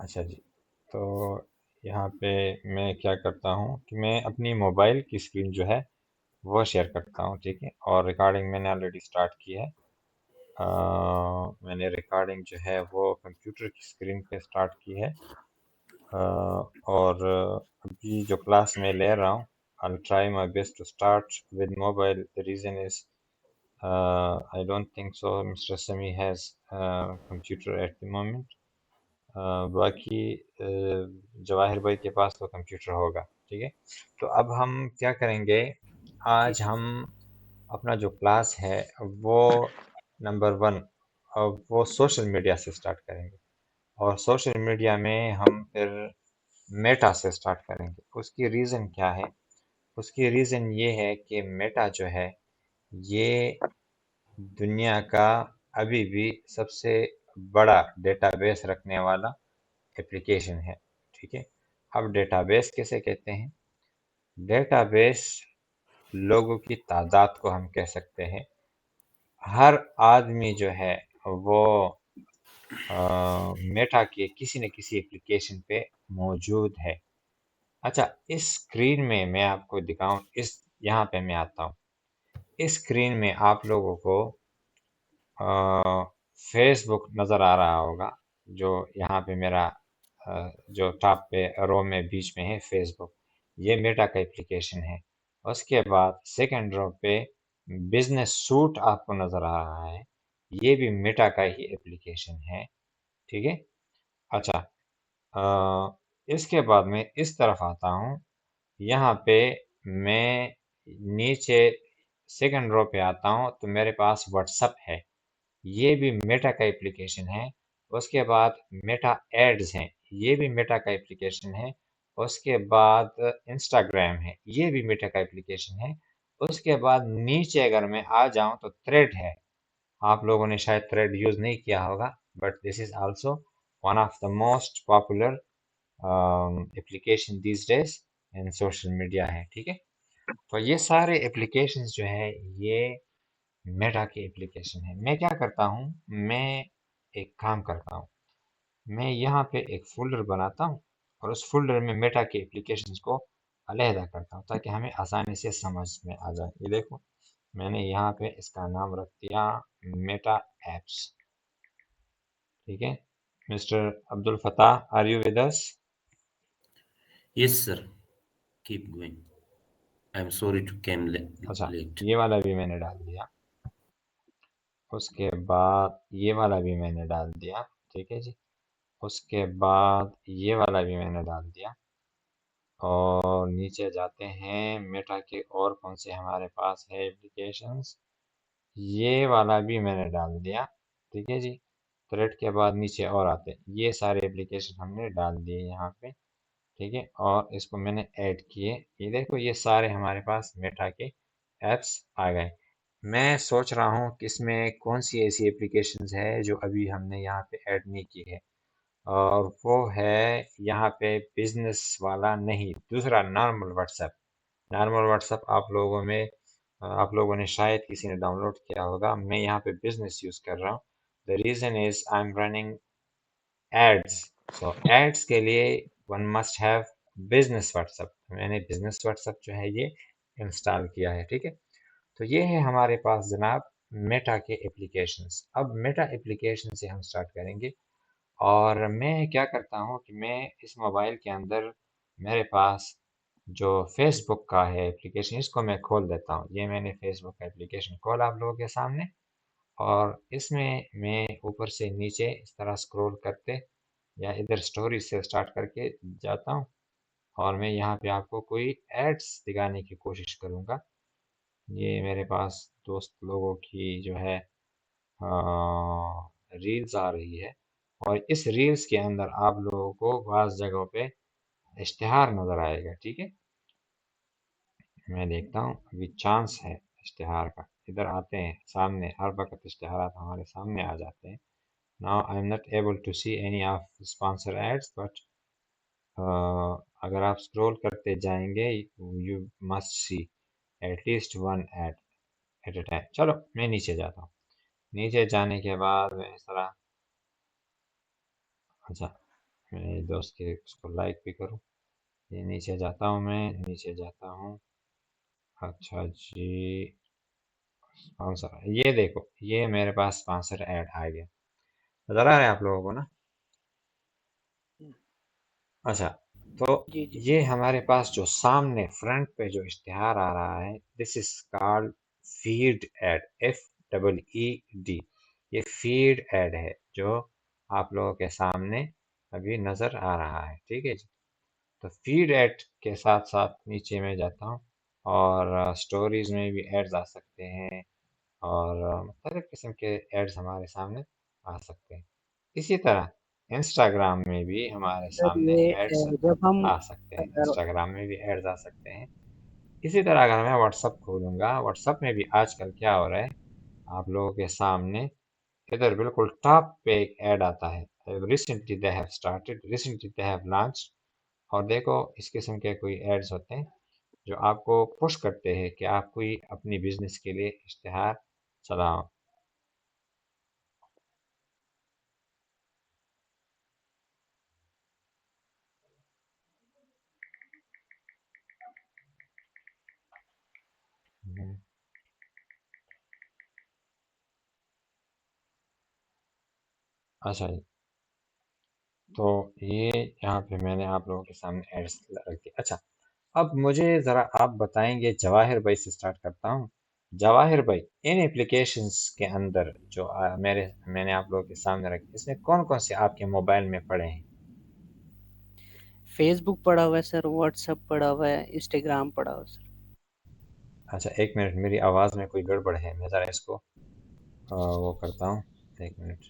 अच्छा जी। तो यहाँ पे मैं क्या करता हूँ कि मैं अपनी मोबाइल की स्क्रीन जो है वो शेयर करता हूँ, ठीक है। और रिकॉर्डिंग मैंने ऑलरेडी स्टार्ट की है। अ, मैंने रिकॉर्डिंग जो है वो कंप्यूटर की स्क्रीन पे स्टार्ट की है। अ, और अभी जो क्लास मैं ले रहा हूँ, I'll try my best to start with mobile. The reason is I don't think so Mr. Sami has computer at the moment. बाकी जवाहिर भाई के पास तो कंप्यूटर होगा, ठीक है। तो अब हम क्या करेंगे, जी आज जी। हम अपना जो क्लास है वो नंबर वन, अब वो सोशल मीडिया से स्टार्ट करेंगे। और सोशल मीडिया में हम फिर मेटा से स्टार्ट करेंगे। उसकी रीज़न क्या है? उसकी रीज़न ये है कि मेटा जो है ये दुनिया का अभी भी सबसे बड़ा डेटाबेस रखने वाला एप्लीकेशन है, ठीक है। अब डेटाबेस किसे कहते हैं? डेटाबेस लोगों की तादाद को हम कह सकते हैं। हर आदमी जो है वो मेटा के किसी न किसी एप्लीकेशन पे मौजूद है। अच्छा, इस स्क्रीन में मैं आपको दिखाऊं, इस यहाँ पे मैं आता हूँ। इस स्क्रीन में आप लोगों को फेसबुक नज़र आ रहा होगा, जो यहाँ पे मेरा जो टॉप पे रो में बीच में है फेसबुक, ये मेटा का एप्लीकेशन है। उसके बाद सेकंड रो पे बिजनेस सूट आपको नज़र आ रहा है, ये भी मेटा का ही एप्लीकेशन है, ठीक है। अच्छा, इसके बाद मैं इस तरफ आता हूँ। यहाँ पे मैं नीचे सेकंड रो पे आता हूँ तो मेरे पास व्हाट्सअप है, ये भी मेटा का एप्लीकेशन है। उसके बाद मेटा एड्स हैं, ये भी मेटा का एप्लीकेशन है। उसके बाद इंस्टाग्राम है, ये भी मेटा का एप्लीकेशन है। उसके बाद नीचे अगर मैं आ जाऊं तो थ्रेड है। आप लोगों ने शायद थ्रेड यूज़ नहीं किया होगा, but this is also one of the most popular application these days in social media है, ठीक है। तो ये सारे एप्लीकेशंस जो है ये मेटा की एप्लीकेशन है। मैं क्या करता हूँ, मैं एक काम करता हूँ, मैं यहाँ पे एक फोल्डर बनाता हूँ और उस फोल्डर में मेटा के एप्लीकेशंस को अलहदा करता हूँ ताकि हमें आसानी से समझ में आ जाए। ये देखो, मैंने यहाँ पे इसका नाम रख दिया मेटा एप्स, ठीक है। Mister Abdul Fatah, are you with us? Yes sir, keep going. I am sorry to came अच्छा, लेट। ये वाला भी मैंने डाल दिया। उसके बाद ये वाला भी मैंने डाल दिया, ठीक है जी। उसके बाद ये वाला भी मैंने डाल दिया। और नीचे जाते हैं मेटा के और कौन से हमारे पास है एप्लीकेशंस, ये वाला भी मैंने डाल दिया, ठीक है जी। थ्रेड के बाद नीचे और आते हैं, ये सारे एप्लीकेशन हमने डाल दिए यहाँ पे, ठीक है। और इसको मैंने ऐड किए, ये देखो ये सारे हमारे पास मेटा के ऐप्स आ गए। मैं सोच रहा हूँ कि इसमें कौन सी ऐसी एप्लीकेशंस है जो अभी हमने यहाँ पे ऐड नहीं की है, और वो है यहाँ पे बिजनेस वाला नहीं, दूसरा नॉर्मल व्हाट्सएप। नॉर्मल व्हाट्सएप आप लोगों ने शायद किसी ने डाउनलोड किया होगा। मैं यहाँ पे बिजनेस यूज़ कर रहा हूँ। The reason is I am running ads. So ads के लिए one must have business WhatsApp. मैंने बिजनेस व्हाट्सएप जो है ये इंस्टॉल किया है, ठीक है। तो ये है हमारे पास जनाब मेटा के एप्लीकेशंस। अब मेटा एप्लीकेशन से हम स्टार्ट करेंगे। और मैं क्या करता हूँ कि मैं इस मोबाइल के अंदर मेरे पास जो फेसबुक का है एप्लीकेशन, इसको मैं खोल देता हूँ। ये मैंने फेसबुक का एप्लीकेशन खोला आप लोगों के सामने। और इसमें मैं ऊपर से नीचे इस तरह स्क्रॉल करते या इधर स्टोरी से स्टार्ट करके जाता हूँ। और मैं यहाँ पे आपको कोई एड्स दिखाने की कोशिश करूँगा। ये मेरे पास दोस्त लोगों की जो है रील्स आ रही है। और इस रील्स के अंदर आप लोगों को बाज़ जगहों पे इश्तिहार नज़र आएगा, ठीक है। मैं देखता हूँ अभी चांस है इश्तिहार का, इधर आते हैं सामने, हर वक्त इश्तिहारात हमारे सामने आ जाते हैं। Now I am not able to see any of sponsor ads, but अगर आप स्क्रॉल करते जाएंगे you must see at least one ad at a time. चलो मैं नीचे जाता हूँ। नीचे जाने के बाद मैं इस तरह, अच्छा, मेरे दोस्त के उसको लाइक भी करूँ। ये नीचे जाता हूँ, मैं नीचे जाता हूँ। अच्छा जी, स्पॉन्सर, ये देखो, ये मेरे पास स्पॉन्सर ऐड आ गया। नजर आ रहा है आप लोगों को ना? अच्छा, तो जी जी। ये हमारे पास जो सामने फ्रंट पे जो इश्तिहार आ रहा है, this is called feed ad, FEED। ये फीड एड है जो आप लोगों के सामने अभी नजर आ रहा है, ठीक है जी। तो फीड एड के साथ साथ नीचे में जाता हूँ, और स्टोरीज में भी एड्स आ सकते हैं, और मुख्तलिफ किस्म के एड्स हमारे सामने आ सकते हैं। इसी तरह इंस्टाग्राम में भी हमारे सर सामने ये एड्स जब हम आ सकते हैं, अगर इंस्टाग्राम में भी एड्स आ सकते हैं। इसी तरह अगर मैं व्हाट्सअप खोलूँगा, व्हाट्सअप में भी आजकल क्या हो रहा है, आप लोगों के सामने इधर बिल्कुल टॉप पे एक ऐड आता है, रिसेंटली दे हैव लॉन्च्ड। और देखो, इस किस्म के कोई एड्स होते हैं जो आपको पुश करते हैं कि आप कोई अपनी बिजनेस के लिए इश्तिहार चलाओ। हम्म, अच्छा जी, तो ये यहाँ पे मैंने आप लोगों के सामने एड्स रख दिया। अच्छा, अब मुझे ज़रा आप बताएंगे, जवाहिर भाई से स्टार्ट करता हूँ। जवाहिर भाई, इन एप्लीकेशंस के अंदर जो मैंने आप लोगों के सामने रखे, इसमें कौन कौन से आपके मोबाइल में पड़े हैं? फेसबुक पड़ा हुआ है सर, व्हाट्सअप पड़ा हुआ है, इंस्टाग्राम पड़ा हुआ है सर। अच्छा, एक मिनट, मेरी आवाज़ में कोई गड़बड़ है, मैं ज़रा इसको वो करता हूँ। एक मिनट,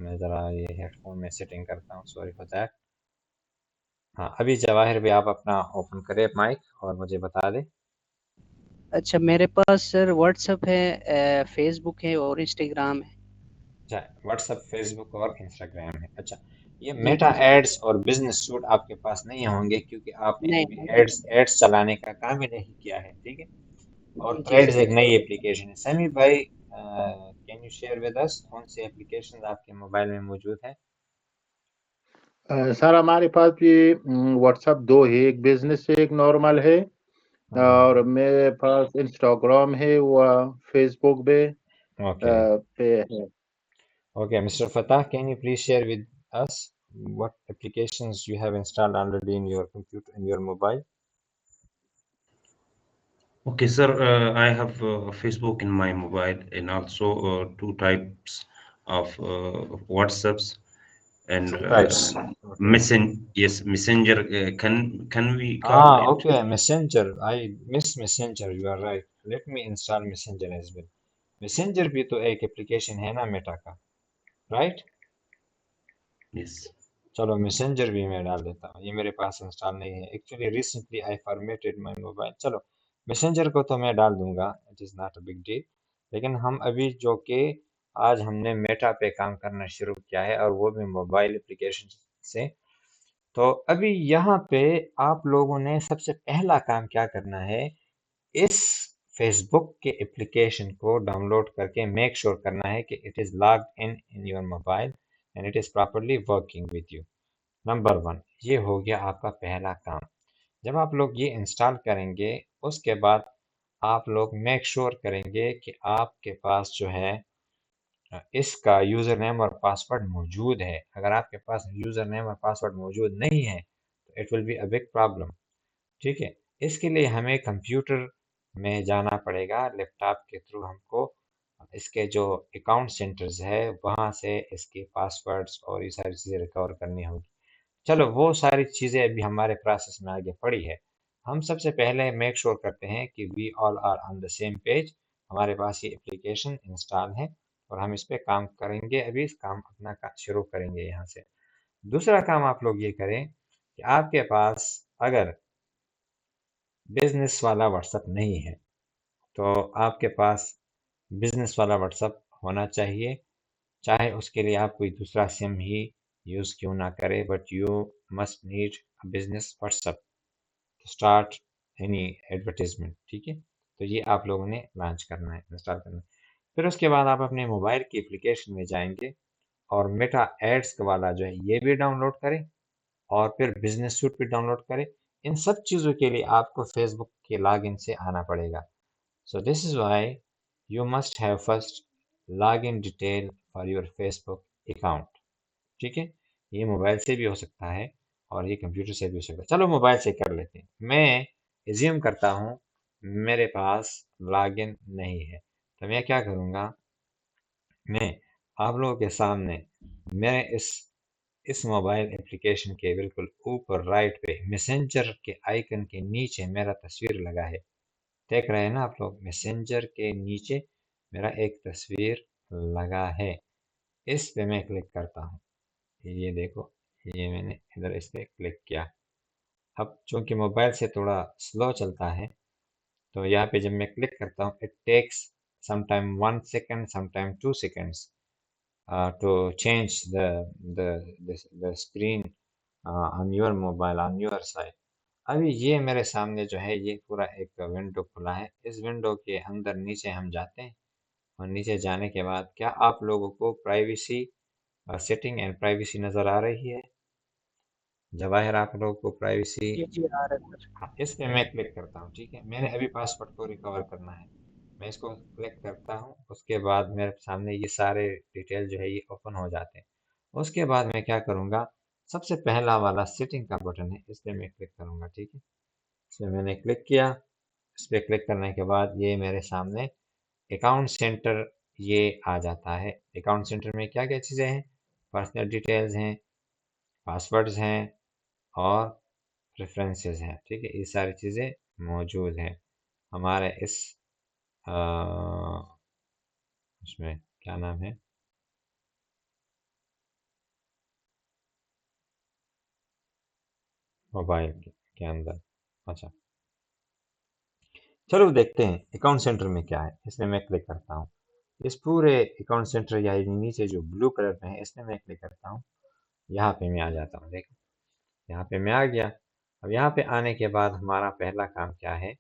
मैं ज़रा ये हेडफोन में सेटिंग करता हूँ, सॉरी फॉर दैट। हाँ, अभी जवाहिर भाई आप अपना ओपन करें माइक और मुझे बता दें। अच्छा, मेरे पास सर व्हाट्सअप है, फेसबुक है और इंस्टाग्राम है। अच्छा, व्हाट्सएप, फेसबुक और इंस्टाग्राम है। अच्छा, ये जी मेटा जी जी। एड्स और बिजनेस सूट आपके पास नहीं होंगे, क्योंकि आपने नहीं अभी नहीं। एड्स एड्स चलाने का काम ही नहीं किया है, ठीक है। और जी जी थ्रेड्स सर। एक नई एप्लीकेशन है। समी भाई, can you share with us कौन सी एप्लीकेशन आपके मोबाइल में मौजूद है? सर हमारे पास ये व्हाट्सएप दो है, एक बिजनेस है, एक नॉर्मल है। और मेरे पास इंस्टाग्राम है, वो फेसबुक ओके, पे है। Okay, mister Fatah, can you please share with us what applications you have installed already in your computer, in your mobile? Okay, sir, I have Facebook in my mobile and also two types of WhatsApps and Two types. Okay. yes, Messenger. Can we call Ah, it? okay, Messenger. I miss Messenger. You are right. Let me install Messenger as well. Messenger भी तो एक application है ना Meta का, right? Yes. चलो, messenger भी मैं डाल देता हूँ, ये मेरे पास इंस्टॉल नहीं है actually, recently I formatted my mobile. चलो, मैसेंजर को तो मैं डाल दूंगा, it is not a big deal. लेकिन हम अभी जो कि आज हमने मेटा पे काम करना शुरू किया है, और वो भी मोबाइल एप्लीकेशन से। तो अभी यहाँ पे आप लोगों ने सबसे पहला काम क्या करना है, इस फेसबुक के एप्लीकेशन को डाउनलोड करके मेक श्योर करना है कि it is logged in in your mobile and it is properly working with you. Number one, ये हो गया आपका पहला काम। जब आप लोग ये इंस्टॉल करेंगे, उसके बाद आप लोग मेक श्योर करेंगे कि आपके पास जो है इसका यूज़र नेम और पासवर्ड मौजूद है। अगर आपके पास यूज़र नेम और पासवर्ड मौजूद नहीं है, तो it will be a big problem, ठीक है। इसके लिए हमें कंप्यूटर में जाना पड़ेगा, लैपटॉप के थ्रू हमको इसके जो अकाउंट सेंटर्स है वहाँ से इसके पासवर्ड्स और ये सारी चीज़ें रिकवर करनी होगी। चलो, वो सारी चीज़ें अभी हमारे प्रोसेस में आगे पड़ी है। हम सबसे पहले मेक श्योर करते हैं कि we all are on the same page, हमारे पास ये एप्लीकेशन इंस्टॉल है और हम इस पे काम करेंगे। अभी इस काम अपना शुरू करेंगे यहाँ से। दूसरा काम आप लोग ये करें कि आपके पास अगर बिजनेस वाला व्हाट्सएप नहीं है, तो आपके पास बिजनेस वाला व्हाट्सएप होना चाहिए। चाहे उसके लिए आप कोई दूसरा सिम ही यूज़ क्यों ना करें, but you must need a business WhatsApp to start any advertisement, ठीक है। तो ये आप लोगों ने लॉन्च करना है, इंस्टॉल करना है। फिर उसके बाद आप अपने मोबाइल की एप्लीकेशन में जाएंगे और मेटा एड्स वाला जो है ये भी डाउनलोड करें। और फिर बिजनेस सूट भी डाउनलोड करें। इन सब चीज़ों के लिए आपको फेसबुक के लॉगिन से आना पड़ेगा। So this is why you must have first login detail for your Facebook account. ठीक है, ये मोबाइल से भी हो सकता है और ये कंप्यूटर से भी हो सकता है। चलो मोबाइल से कर लेते हैं। मैं एज्यूम करता हूँ मेरे पास लॉगिन नहीं है, तो मैं क्या करूँगा, मैं आप लोगों के सामने मेरे इस मोबाइल एप्लीकेशन के बिल्कुल ऊपर राइट पे मैसेंजर के आइकन के नीचे मेरा तस्वीर लगा है। देख रहे हैं ना आप लोग, मैसेंजर के नीचे मेरा एक तस्वीर लगा है। इस पे मैं क्लिक करता हूँ, ये देखो, ये मैंने इधर इस पे क्लिक किया। अब चूंकि मोबाइल से थोड़ा स्लो चलता है, तो यहाँ पे जब मैं क्लिक करता हूँ, it takes sometime 1 second, sometime 2 seconds to change the screen on your mobile on your side। अभी ये मेरे सामने जो है ये पूरा एक विंडो खुला है। इस विंडो के अंदर नीचे हम जाते हैं और नीचे जाने के बाद क्या आप लोगों को प्राइवेसी सेटिंग एंड प्राइवेसी नज़र आ रही है? जवाहिर, आप लोगों को प्राइवेसी, जी जी आ रहा है सर। हाँ, इस पे मैं क्लिक करता हूँ। ठीक है, मैंने अभी पासवर्ड को रिकवर करना है, मैं इसको क्लिक करता हूँ। उसके बाद मेरे सामने ये सारे डिटेल जो है ये ओपन हो जाते हैं। उसके बाद मैं क्या करूँगा, सबसे पहला वाला सेटिंग का बटन है, इस पर मैं क्लिक करूँगा। ठीक है, इस पर मैंने क्लिक किया। इस पर क्लिक करने के बाद ये मेरे सामने अकाउंट सेंटर ये आ जाता है। अकाउंट सेंटर में क्या क्या चीज़ें हैं, पर्सनल डिटेल्स हैं, पासवर्ड्स हैं और प्रेफरेंसेस हैं। ठीक है, ये सारी चीज़ें मौजूद हैं हमारे इस अ, उसमें क्या नाम है, मोबाइल के अंदर। अच्छा, चलो देखते हैं अकाउंट सेंटर में क्या है। इसमें मैं क्लिक करता हूँ, इस पूरे अकाउंट सेंटर या नीचे जो ब्लू कलर में है इसमें मैं क्लिक करता हूँ। यहाँ पे मैं आ जाता हूँ, देखो यहाँ पे मैं आ गया। अब यहाँ पे आने के बाद हमारा पहला काम क्या है,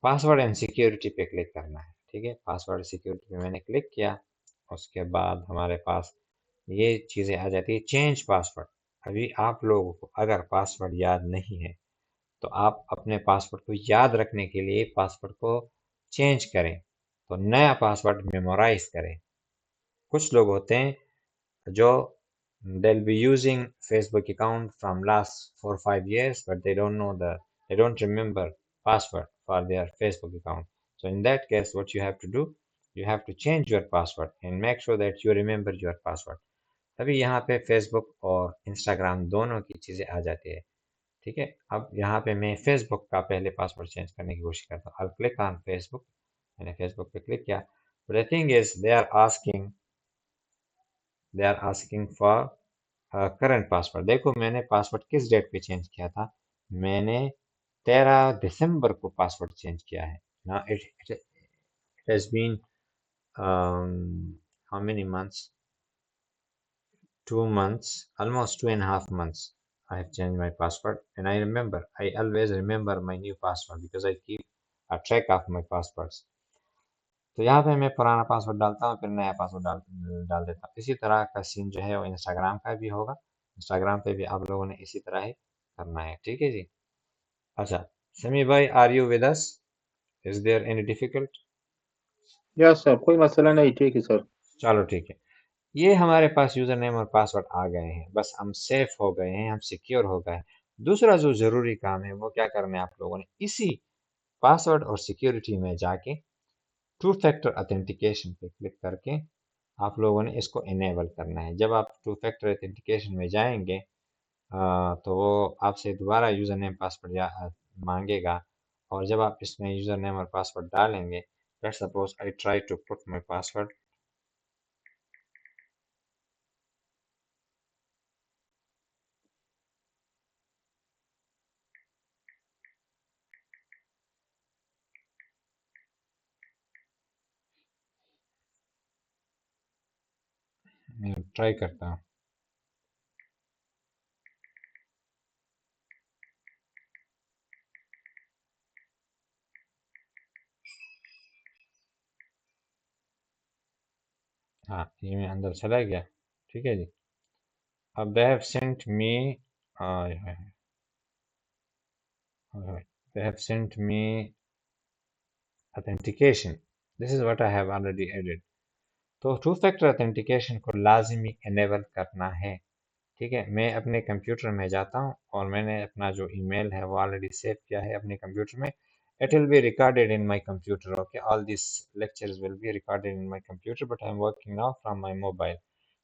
पासवर्ड एंड सिक्योरिटी पे क्लिक करना है। ठीक है, पासवर्ड सिक्योरिटी पे मैंने क्लिक किया। उसके बाद हमारे पास ये चीज़ें आ जाती है, चेंज पासवर्ड। अभी आप लोगों को अगर पासवर्ड याद नहीं है तो आप अपने पासवर्ड को याद रखने के लिए पासवर्ड को चेंज करें, तो नया पासवर्ड मेमोराइज करें। कुछ लोग होते हैं जो they'll be using Facebook account from last 4 or 5 years, but they don't remember password for their Facebook account. So in that case, what you have to do, you have to change your password and make sure that you remember your password। तभी यहाँ पे Facebook और Instagram दोनों की चीज़ें आ जाती है। ठीक है, अब यहाँ पे मैं फेसबुक का पहले पासवर्ड चेंज करने की कोशिश करता हूँ। I'll click on फेसबुक, मैंने फेसबुक पे क्लिक किया। But the thing is they are asking for current password. देखो मैंने पासवर्ड किस डेट पे चेंज किया था, मैंने 13 दिसंबर को पासवर्ड चेंज किया है ना। It has been how many months, 2 months, almost 2.5 months I have changed my password, and I always remember my new password because I keep a track of my passwords। तो यहाँ पे मैं पुराना password डालता हूँ, फिर नया पासवर्ड डाल डाल देता हूँ। इसी तरह का सीन जो है वो इंस्टाग्राम का भी होगा। इंस्टाग्राम पे भी आप लोगों ने इसी तरह ही करना है। ठीक है जी। अच्छा, समी भाई, are you with us? Is there any difficult? Yes sir, कोई मसला नहीं, ठीक है सर। चलो ठीक है, ये हमारे पास यूजर नेम और पासवर्ड आ गए हैं, बस हम सेफ हो गए हैं, हम सिक्योर हो गए हैं। दूसरा जो जरूरी काम है वो क्या करना है, आप लोगों ने इसी पासवर्ड और सिक्योरिटी में जाके टू फैक्टर ऑथेंटिकेशन पे क्लिक करके आप लोगों ने इसको इनेबल करना है। जब आप टू फैक्टर ऑथेंटिकेशन में जाएंगे तो वो आपसे दोबारा यूज़र नेम पासवर्ड या मांगेगा, और जब आप इसमें यूज़र नेम और पासवर्ड डालेंगे, let's suppose I try to put my password, मैं ट्राई करता हूँ। हाँ, ये मैं अंदर चला गया। ठीक है जी। अब they have sent me They have sent me authentication. This is what I have already added. तो टू फैक्टर ऑथेंटिकेशन को लाजमी इनेबल करना है। ठीक है, मैं अपने कंप्यूटर में जाता हूँ और मैंने अपना जो ईमेल है वो ऑलरेडी सेव किया है अपने कंप्यूटर में। It will be recorded in my computer. Okay, all these lectures will be recorded in my computer, but I'm working now from my mobile.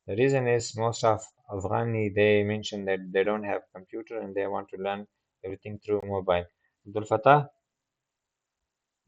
The reason is most of Afghani, they mention that they don't have computer and they want to learn everything through mobile. Abdul Fattah,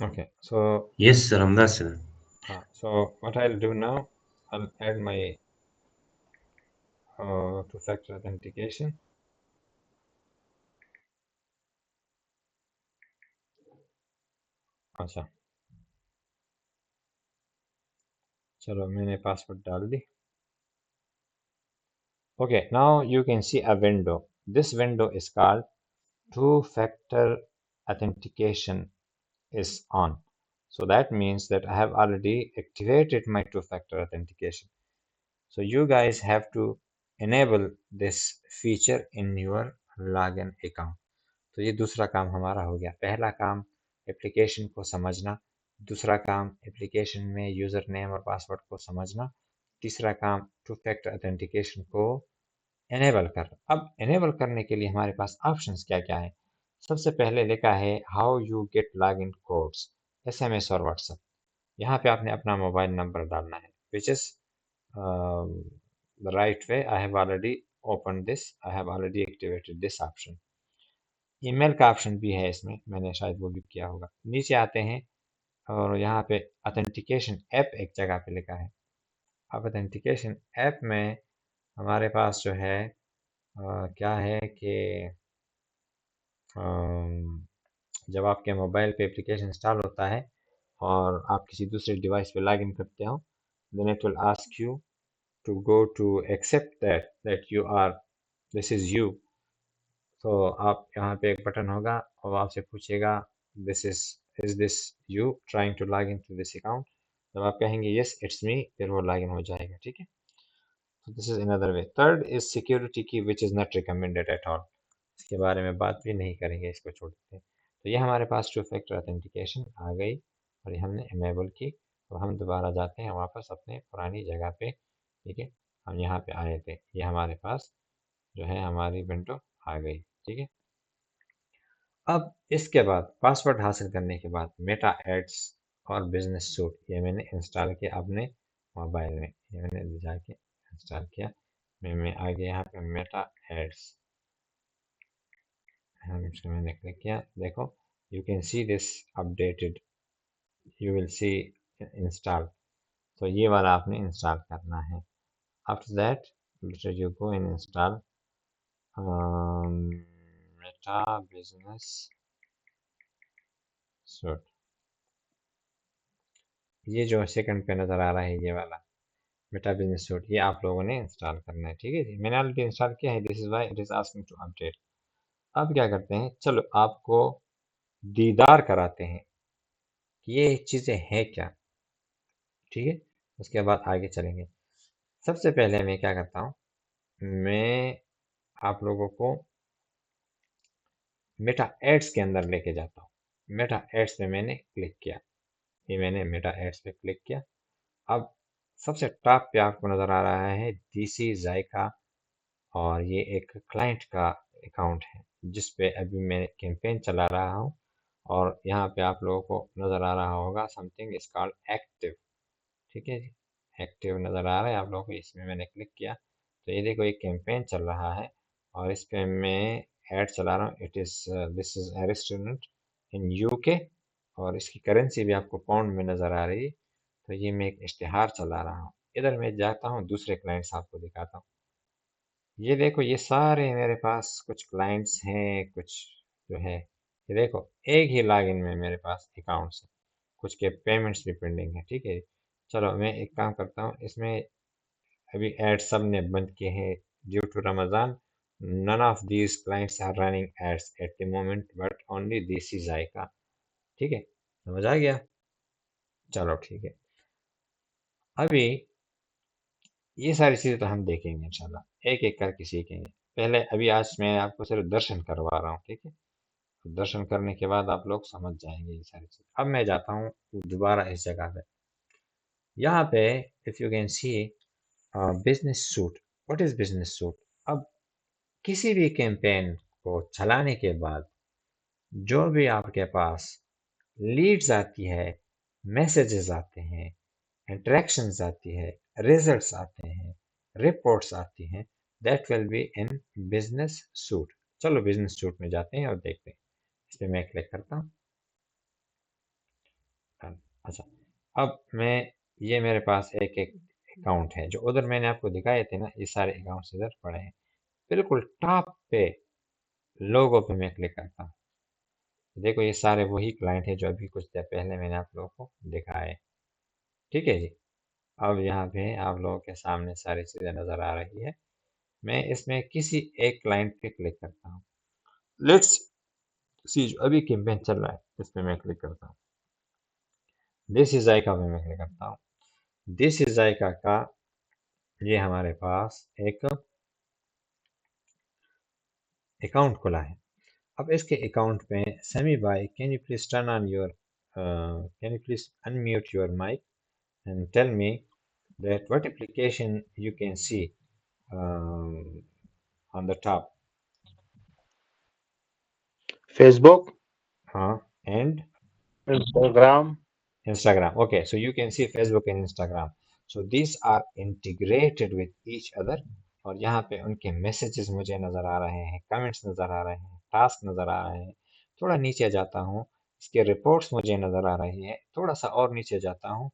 Okay, so Yes, sir, I'm listening. so what I'll do now, I'll add my two-factor authentication. अच्छा, चलो मैंने password डाल दी। Okay, now you can see a window. This window is called two-factor authentication is on. So that means that I have already activated my two-factor authentication. So you guys have to enable this feature in your login account. तो ये दूसरा काम हमारा हो गया। पहला काम application को समझना, दूसरा काम एप्लीकेशन में यूज़र नेम और पासवर्ड को समझना, तीसरा काम टू फैक्टर ऑथेंटिकेशन को एनेबल करना। अब एनेबल करने के लिए हमारे पास ऑप्शंस क्या क्या है। सबसे पहले लिखा है how you get login codes, SMS और व्हाट्सएप। यहाँ पे आपने अपना मोबाइल नंबर डालना है, which is the right way. I have already open this, I have already activated this option. Email का ऑप्शन भी है इसमें, मैंने शायद वो भी किया होगा। नीचे आते हैं और यहाँ पे ऑथेंटिकेशन ऐप एक जगह पे लिखा है। अब ऑथेंटिकेशन ऐप में हमारे पास जो है क्या है कि जब आपके मोबाइल पे एप्लीकेशन इंस्टॉल होता है और आप किसी दूसरे डिवाइस पे लॉगिन करते हो, then it will ask you to go to accept that you are this is you. तो आप यहाँ पे एक बटन होगा और आपसे पूछेगा this is this you trying to log in to this account. जब आप कहेंगे यस इट्स मी, फिर वो लॉग इन हो जाएगा। ठीक है, तो this is another way. Third is security की which is not recommended at all. इसके बारे में बात भी नहीं करेंगे, इसको छोड़ देते हैं। तो ये हमारे पास टू फैक्टर ऑथेंटिकेशन आ गई और ये हमने इनेबल की। तो हम दोबारा जाते हैं वापस अपने पुरानी जगह पे। ठीक है, हम यहाँ पे आए थे, ये हमारे पास जो है हमारी विंडो आ गई। ठीक है, अब इसके बाद पासवर्ड हासिल करने के बाद मेटा एड्स और बिजनेस सूट ये मैंने इंस्टॉल किया अपने मोबाइल में। ये मैंने जाके इंस्टॉल किया। मैं आ गया यहाँ पे मेटा एड्स, इसको मैंने क्लिक किया। देखो you can see this updated, you will see install. तो ये वाला आपने इंस्टॉल करना है। After that you go in install Meta business suit. ये जो सेकंड पे नज़र आ रहा है ये वाला मेटा बिजनेस सूट, ये आप लोगों ने इंस्टॉल करना है। ठीक है जी, मैंने ऑलरेडी इंस्टॉल किया है। This is why it is asking to update. अब क्या करते हैं, चलो आपको दीदार कराते हैं कि ये चीज़ें हैं क्या। ठीक है, उसके बाद आगे चलेंगे। सबसे पहले मैं क्या करता हूँ, मैं आप लोगों को मेटा एड्स के अंदर लेके जाता हूँ। मेटा एड्स पे मैंने क्लिक किया, ये मैंने मेटा एड्स पे क्लिक किया। अब सबसे टॉप पे आपको नज़र आ रहा है डीसी जायका, और ये एक क्लाइंट का अकाउंट है जिस पे अभी मैं कैंपेन चला रहा हूँ। और यहाँ पे आप लोगों को नज़र आ रहा होगा समथिंग इज कॉल्ड एक्टिव। ठीक है जी, एक्टिव नज़र आ रहा है आप लोगों को, इसमें मैंने क्लिक किया तो ये देखो एक कैंपेन चल रहा है और इस पे मैं ऐड चला रहा हूँ। It is this is a restaurant in UK और इसकी करेंसी भी आपको पाउंड में नज़र आ रही है। तो ये मैं एक इश्तिहार चला रहा हूँ। इधर मैं जाता हूँ दूसरे क्लाइंट्स आपको दिखाता हूँ। ये देखो ये सारे मेरे पास कुछ क्लाइंट्स हैं, कुछ जो है ये देखो एक ही लॉगिन में मेरे पास अकाउंट्स हैं, कुछ के पेमेंट्स भी पेंडिंग है। ठीक है, चलो मैं एक काम करता हूँ, इसमें अभी एड सब ने बंद किए हैं due to Ramzan. None of these clients are running ads at the moment but only this is Zaika. ठीक है, समझ आ गया? चलो ठीक है, अभी ये सारी चीज़ें तो हम देखेंगे इंशाल्लाह, एक एक करके सीखेंगे। पहले अभी आज मैं आपको सिर्फ दर्शन करवा रहा हूँ, ठीक है? तो दर्शन करने के बाद आप लोग समझ जाएंगे ये सारी चीज़। अब मैं जाता हूँ दोबारा इस जगह पे। यहाँ पे if you can C business suit. What is business suit? अब किसी भी कैंपेन को चलाने के बाद जो भी आपके पास लीड्स आती है, मैसेजेस आते हैं, इंटरेक्शंस आती है, रिजल्ट्स आते हैं, रिपोर्ट्स आती हैं, that will be in business suit. चलो बिजनेस सूट में जाते हैं और देखते हैं। इस पर मैं क्लिक करता हूँ। अच्छा, अब मैं ये मेरे पास एक एक अकाउंट है जो उधर मैंने आपको दिखाए थे ना, ये सारे अकाउंट्स इधर पड़े हैं। बिल्कुल टॉप पे लोगों पे मैं क्लिक करता हूँ। देखो ये सारे वही क्लाइंट है जो अभी कुछ देर पहले मैंने आप लोगों को दिखाए। ठीक है जी। अब यहाँ पे आप लोगों के सामने सारी चीज़ें नज़र आ रही है। मैं इसमें किसी एक क्लाइंट पे क्लिक करता हूँ। लेट्स सी जो अभी कैंपेन चल रहा है इस पे मैं क्लिक करता हूँ। देसी जायका पे मैं क्लिक करता हूँ। देसी जायका का ये हमारे पास एक अकाउंट खुला है। अब इसके अकाउंट पे समी भाई can you please turn on your can you please unmute your mic and tell me that what application you can see on the top. Facebook, And Instagram. Instagram. Okay, so you can see Facebook and Instagram. So these are integrated with each other. और यहाँ पे उनके messages मुझे नज़र आ रहे हैं, comments नज़र आ रहे हैं, टास्क नज़र आ रहे हैं। थोड़ा नीचे जाता हूँ, इसके रिपोर्ट्स मुझे नज़र आ रही है। थोड़ा सा और नीचे जाता हूँ,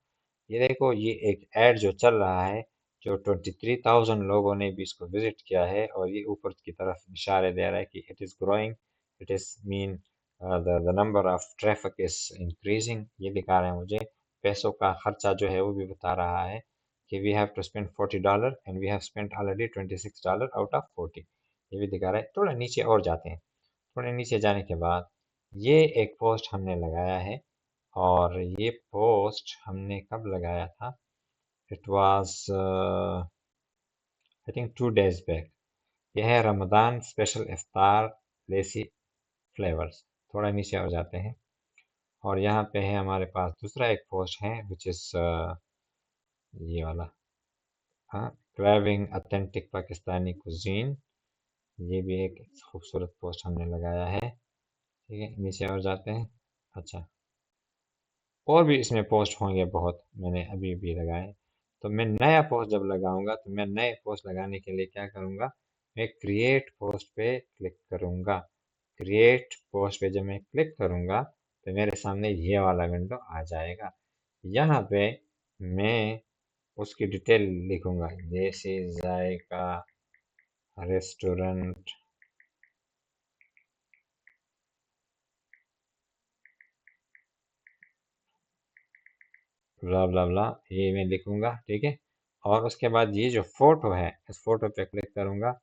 ये देखो ये एक ऐड जो चल रहा है, जो 23,000 लोगों ने भी इसको विजिट किया है और ये ऊपर की तरफ इशारे दे रहा है कि it is growing, it is mean the number of traffic is increasing. ये दिखा रहे हैं मुझे। पैसों का खर्चा जो है वो भी बता रहा है कि we have to spend $40 and we have spent already $26 out of 40। ये भी दिखा रहा है। थोड़ा नीचे और जाते हैं। थोड़े नीचे जाने के बाद ये एक पोस्ट हमने लगाया है और ये पोस्ट हमने कब लगाया था? It was I think 2 days back. यह है रमज़ान स्पेशल इफ्तार देसी फ्लेवर्स। थोड़ा नीचे और जाते हैं और यहाँ पे है हमारे पास दूसरा एक पोस्ट है विच इज़ ये वाला, हाँ, क्रेविंग ऑथेंटिक पाकिस्तानी कुजीन। ये भी एक खूबसूरत पोस्ट हमने लगाया है। ठीक है, नीचे और जाते हैं। अच्छा, और भी इसमें पोस्ट होंगे बहुत, मैंने अभी भी लगाए। तो मैं नया पोस्ट जब लगाऊंगा तो मैं नए पोस्ट लगाने के लिए क्या करूँगा, मैं क्रिएट पोस्ट पे क्लिक करूँगा। क्रिएट पोस्ट पे जब मैं क्लिक करूँगा तो मेरे सामने ये वाला विंडो आ जाएगा। यहाँ पे मैं उसकी डिटेल लिखूँगा, देसी जायका रेस्टोरेंट, ब्ला ब्ला ब्ला, ये मैं लिखूँगा। ठीक है, और उसके बाद ये जो फ़ोटो है इस फ़ोटो पे क्लिक करूँगा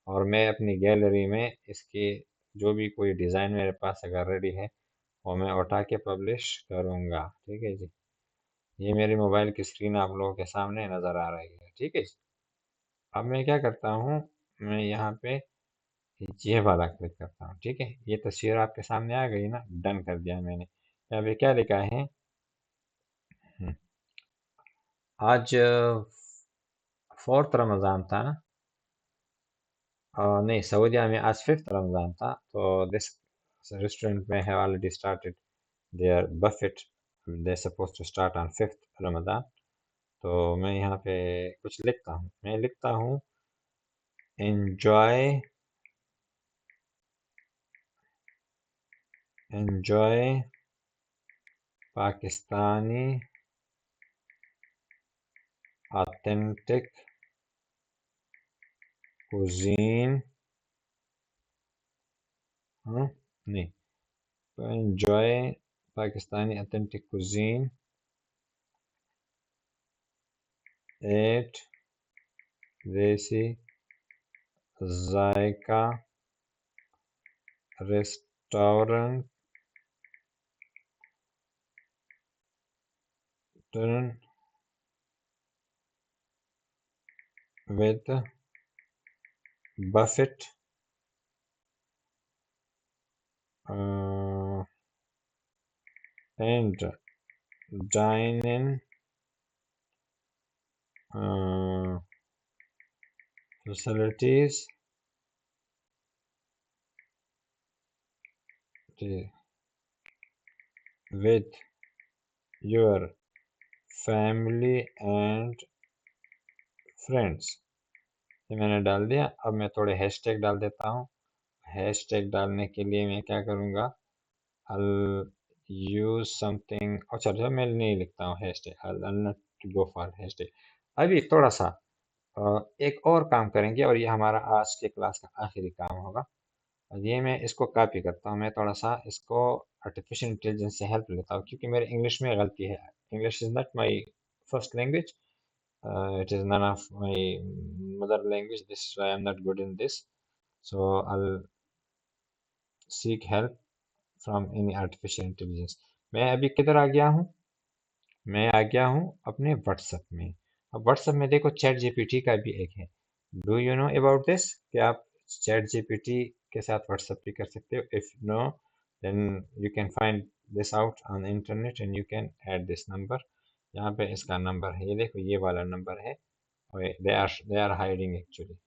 और मैं अपनी गैलरी में इसकी जो भी कोई डिज़ाइन मेरे पास अगर रेडी है वो मैं उठा के पब्लिश करूँगा। ठीक है जी, ये मेरी मोबाइल की स्क्रीन आप लोगों के सामने नज़र आ रही है। ठीक है जी, अब मैं क्या करता हूँ, मैं यहाँ पे ये वाला क्लिक करता हूँ। ठीक है, ये तस्वीर आपके सामने आ गई ना, डन कर दिया मैंने। यहाँ पे क्या लिखा है, आज 4th रमज़ान था ना, नहीं सऊदीया में आज 5th रमज़ान था। तो दिस रेस्टोरेंट में है already started their buffet, they suppose to start on 5th Ramzan. तो मैं यहाँ पे कुछ लिखता हूँ, मैं लिखता हूँ एंजॉय पाकिस्तानी ऑथेंटिक कुजीन, नहीं, तो enjoy Pakistani authentic cuisine at Desi Zaika restaurant with Buffett and dine in facilities with your family and friends। ये मैंने डाल दिया। अब मैं थोड़े हैशटैग डाल देता हूँ। हैशटैग डालने के लिए मैं क्या करूँगा, I'll use something। अच्छा जब मैं नहीं लिखता हूँ hashtag, I'll not go for hashtag. अभी थोड़ा सा एक और काम करेंगे और ये हमारा आज के क्लास का आखिरी काम होगा। ये मैं इसको कॉपी करता हूँ। मैं थोड़ा सा इसको आर्टिफिशियल इंटेलिजेंस से हेल्प लेता हूँ क्योंकि मेरे इंग्लिश में गलती है। English is not my first language, it is none of my mother language, this is why I'm not good in this, so I'll seek help from any artificial intelligence। मैं अभी किधर आ गया हूँ, मैं आ गया हूँ अपने व्हाट्सएप में। अब व्हाट्सएप में देखो चैट जीपीटी का भी एक है। Do you know about this, कि आप चैट जीपीटी के साथ व्हाट्सएप भी कर सकते हो। If no then you can find this out on internet and you can add this number. यहाँ पे इसका नंबर है, ये देखो ये वाला नंबर है। they are hiding actually,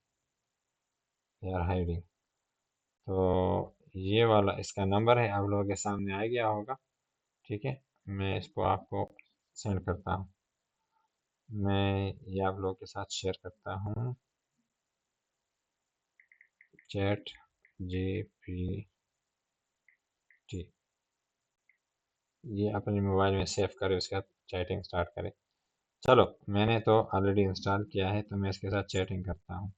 they are hiding। तो ये वाला इसका नंबर है, आप लोगों के सामने आ गया होगा। ठीक है, मैं इसको आपको सेंड करता हूँ। मैं ये आप लोगों के साथ शेयर करता हूँ। चैट जीपीटी, ये अपने मोबाइल में सेव करें, उसके बाद चैटिंग स्टार्ट करें। चलो मैंने तो ऑलरेडी इंस्टॉल किया है, तो मैं इसके साथ चैटिंग करता हूँ।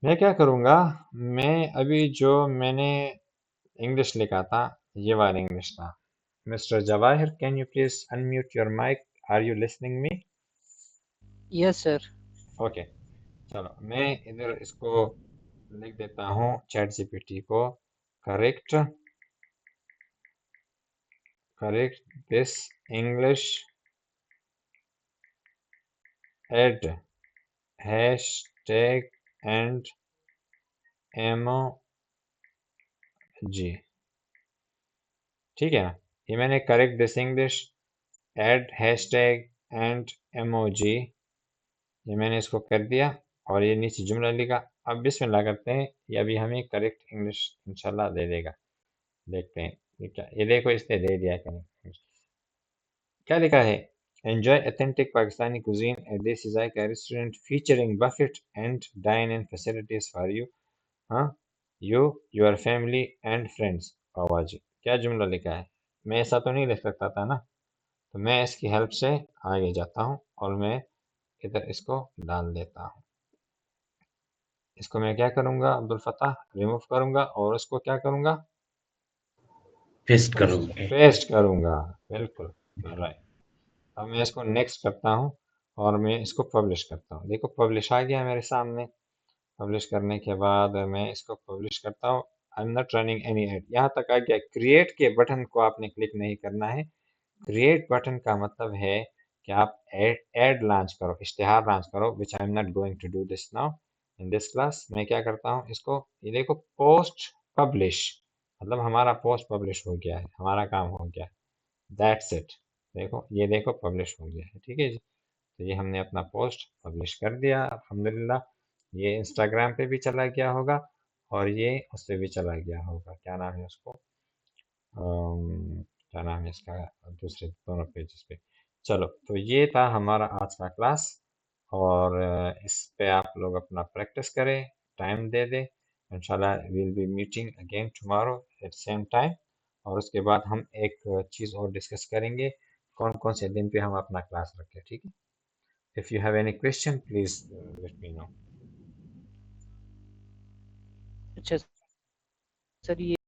मैं क्या करूँगा, मैं अभी जो मैंने इंग्लिश लिखा था, ये वाला इंग्लिश था। Mister Jawahir, can you please unmute your mic, are you listening me? Yes sir. Okay, चलो मैं इधर इसको लिख देता हूँ चैट जीपीटी को, correct this English, add hashtag and emoji। ठीक है ना, ये मैंने correct this English, add hashtag and emoji, ये मैंने इसको कर दिया और ये नीचे जुमला लिखा। अब बिस्मिल्लाह करते हैं, ये अभी हमें करेक्ट इंग्लिश इंशाल्लाह दे देगा। देखते हैं ये क्या, ये देखो इसने दे दिया करेक्ट। क्या लिखा है, enjoy authentic Pakistani cuisine at this Zaika restaurant featuring buffet and dine in facilities for you, हाँ, you, your family and friends. आवाज क्या जुमला लिखा है, मैं ऐसा तो नहीं लिख सकता था ना, तो मैं इसकी हेल्प से आगे जाता हूँ और मैं इधर इसको डाल देता हूँ। इसको मैं क्या करूँगा, अब्दुल फताह रिमूव करूँगा और उसको क्या करूँगा, पेस्ट करोगे। पेस्ट करूँगा। बिल्कुल राइट। अब मैं इसको नेक्स्ट करता हूँ और मैं इसको पब्लिश करता हूँ। देखो पब्लिश आ गया मेरे सामने। पब्लिश करने के बाद मैं इसको पब्लिश करता हूँ। आई am not running any ad, यहाँ तक आ गया। क्रिएट के बटन को आपने क्लिक नहीं करना है। क्रिएट बटन का मतलब है कि आप एड लॉन्च करो, इश्तिहार लॉन्च करो, which I am not going to do this now in this class. मैं क्या करता हूँ, इसको ये देखो पोस्ट पब्लिश, मतलब हमारा पोस्ट पब्लिश हो गया है, हमारा काम हो गया। That's it. देखो ये देखो पब्लिश हो गया है। ठीक है जी, तो ये हमने अपना पोस्ट पब्लिश कर दिया अल्हम्दुलिल्लाह। ये इंस्टाग्राम पे भी चला गया होगा और ये उस पर भी चला गया होगा, क्या नाम है उसको, क्या नाम है इसका, दूसरे दोनों पेजेस पे। चलो तो ये था हमारा आज का क्लास और इस पे आप लोग अपना प्रैक्टिस करें, टाइम दे दें। इंशाल्लाह will be meeting again tomorrow at same time. और उसके बाद हम एक चीज़ और डिस्कस करेंगे, कौन कौन से दिन पे हम अपना क्लास रखें। ठीक है, if you have any question please let me know. अच्छा सर, ये